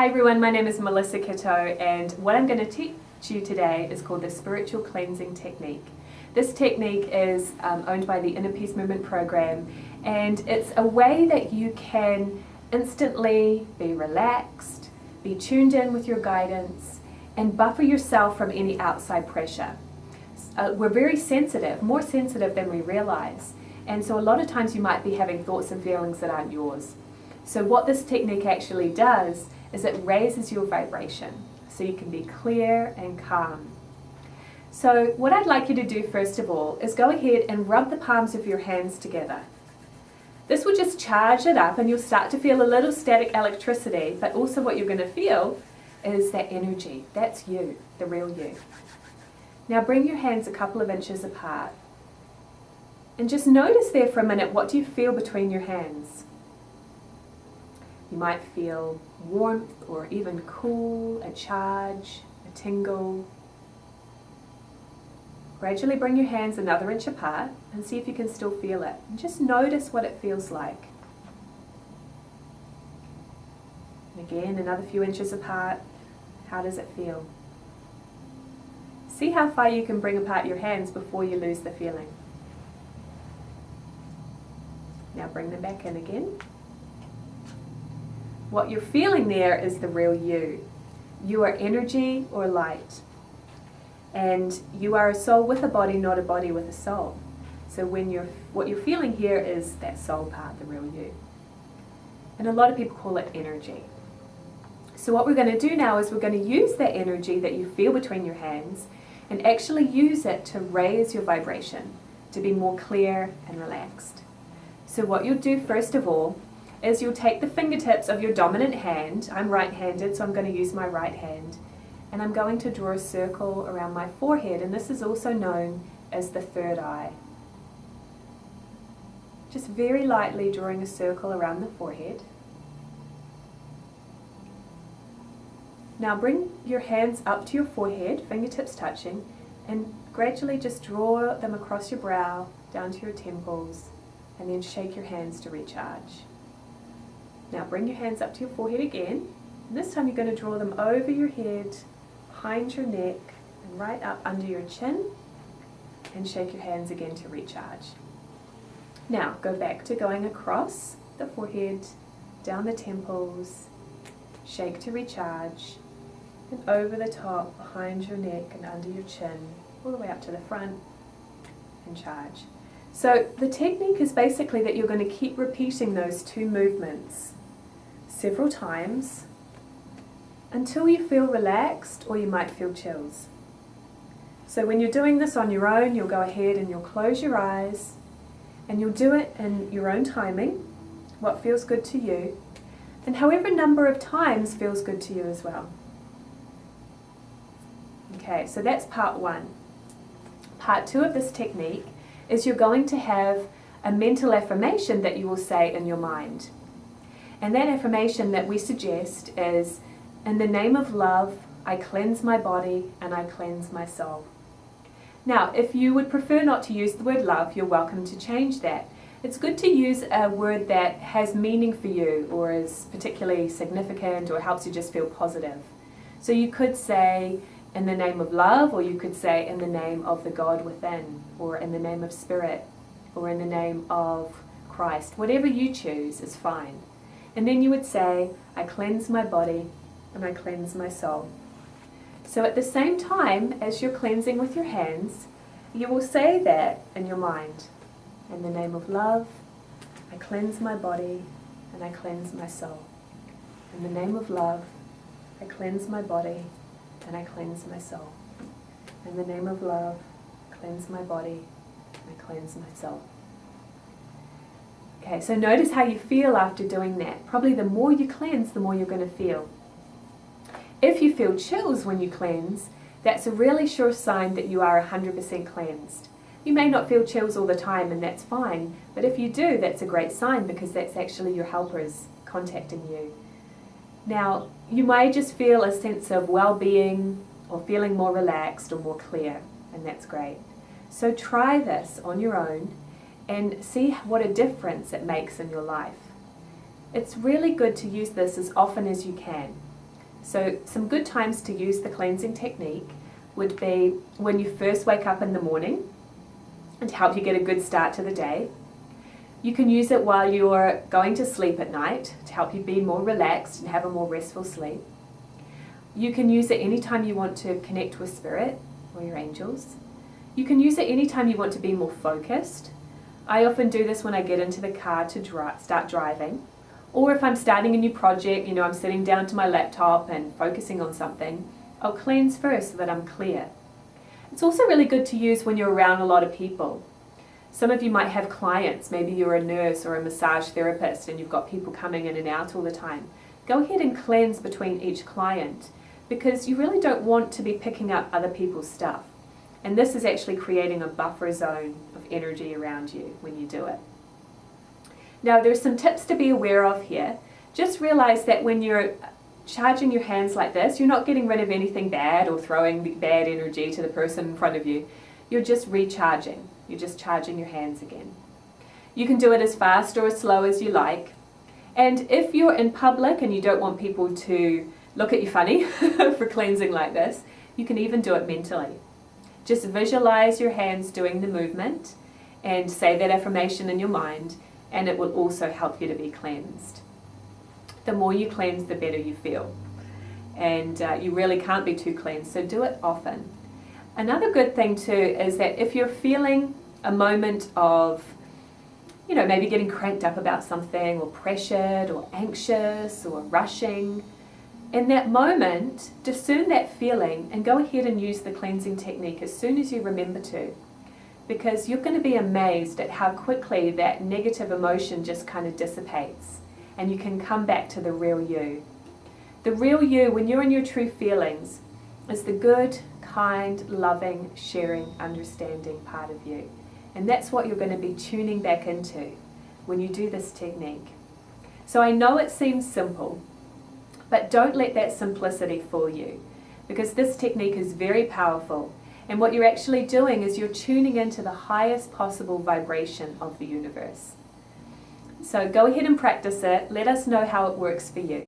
Hi everyone, my name is Melissa Kitto, and what I'm going to teach you today is called the Spiritual Cleansing Technique. This technique is owned by the Inner Peace Movement program, and it's a way that you can instantly be relaxed, be tuned in with your guidance, and buffer yourself from any outside pressure. We're very sensitive, more sensitive than we realize, and so a lot of times you might be having thoughts and feelings that aren't yours. So what this technique actually does is it raises your vibration so you can be clear and calm. So what I'd like you to do first of all is go ahead and rub the palms of your hands together. This will just charge it up and you'll start to feel a little static electricity, but also what you're going to feel is that energy. That's you, the real you. Now bring your hands a couple of inches apart and just notice there for a minute, what do you feel between your hands? You might feel warmth or even cool, a charge, a tingle. Gradually bring your hands another inch apart and see if you can still feel it. And just notice what it feels like. And again, another few inches apart. How does it feel? See how far you can bring apart your hands before you lose the feeling. Now bring them back in again. What you're feeling there is the real you. You are energy or light. And you are a soul with a body, not a body with a soul. So what you're feeling here is that soul part, the real you. And a lot of people call it energy. So what we're going to do now is we're going to use that energy that you feel between your hands and actually use it to raise your vibration, to be more clear and relaxed. So what you'll do first of all is you'll take the fingertips of your dominant hand. I'm right-handed, so I'm going to use my right hand. And I'm going to draw a circle around my forehead, and this is also known as the third eye. Just very lightly drawing a circle around the forehead. Now bring your hands up to your forehead, fingertips touching, and gradually just draw them across your brow, down to your temples, and then shake your hands to recharge. Now bring your hands up to your forehead again. And this time you're going to draw them over your head, behind your neck, and right up under your chin, and shake your hands again to recharge. Now go back to going across the forehead, down the temples, shake to recharge, and over the top, behind your neck and under your chin, all the way up to the front, and charge. So the technique is basically that you're going to keep repeating those two movements several times until you feel relaxed, or you might feel chills. So when you're doing this on your own, you'll go ahead and you'll close your eyes and you'll do it in your own timing, what feels good to you, and however number of times feels good to you as well. Okay, so that's part one. Part two of this technique is you're going to have a mental affirmation that you will say in your mind. And that affirmation that we suggest is, in the name of love, I cleanse my body and I cleanse my soul. Now, if you would prefer not to use the word love, you're welcome to change that. It's good to use a word that has meaning for you or is particularly significant or helps you just feel positive. So you could say, in the name of love, or you could say in the name of the God within, or in the name of Spirit, or in the name of Christ. Whatever you choose is fine. And then you would say, I cleanse my body and I cleanse my soul. So at the same time as you're cleansing with your hands, you will say that in your mind. In the name of love, I cleanse my body and I cleanse my soul. In the name of love, I cleanse my body and I cleanse my soul. In the name of love, cleanse my body and I cleanse my soul. Okay, so notice how you feel after doing that. Probably the more you cleanse, the more you're going to feel. If you feel chills when you cleanse, that's a really sure sign that you are 100% cleansed. You may not feel chills all the time, and that's fine, but if you do, that's a great sign because that's actually your helpers contacting you. Now, you may just feel a sense of well-being or feeling more relaxed or more clear, and that's great. So try this on your own and see what a difference it makes in your life. It's really good to use this as often as you can. So some good times to use the cleansing technique would be when you first wake up in the morning and to help you get a good start to the day. You can use it while you're going to sleep at night to help you be more relaxed and have a more restful sleep. You can use it anytime you want to connect with spirit or your angels. You can use it anytime you want to be more focused. I often do this when I get into the car to start driving. Or if I'm starting a new project, I'm sitting down to my laptop and focusing on something, I'll cleanse first so that I'm clear. It's also really good to use when you're around a lot of people. Some of you might have clients, maybe you're a nurse or a massage therapist and you've got people coming in and out all the time. Go ahead and cleanse between each client because you really don't want to be picking up other people's stuff. And this is actually creating a buffer zone of energy around you when you do it. Now there's some tips to be aware of here. Just realize that when you're charging your hands like this, you're not getting rid of anything bad or throwing bad energy to the person in front of you. You're just recharging. You're just charging your hands again. You can do it as fast or as slow as you like. And if you're in public and you don't want people to look at you funny for cleansing like this, you can even do it mentally. Just visualize your hands doing the movement and say that affirmation in your mind, and it will also help you to be cleansed. The more you cleanse, the better you feel. And you really can't be too cleansed, so do it often. Another good thing too is that if you're feeling a moment of, maybe getting cranked up about something or pressured or anxious or rushing, in that moment, discern that feeling and go ahead and use the cleansing technique as soon as you remember to. Because you're going to be amazed at how quickly that negative emotion just kind of dissipates and you can come back to the real you. The real you, when you're in your true feelings, is the good, kind, loving, sharing, understanding part of you. And that's what you're going to be tuning back into when you do this technique. So I know it seems simple, but don't let that simplicity fool you, because this technique is very powerful. And what you're actually doing is you're tuning into the highest possible vibration of the universe. So go ahead and practice it. Let us know how it works for you.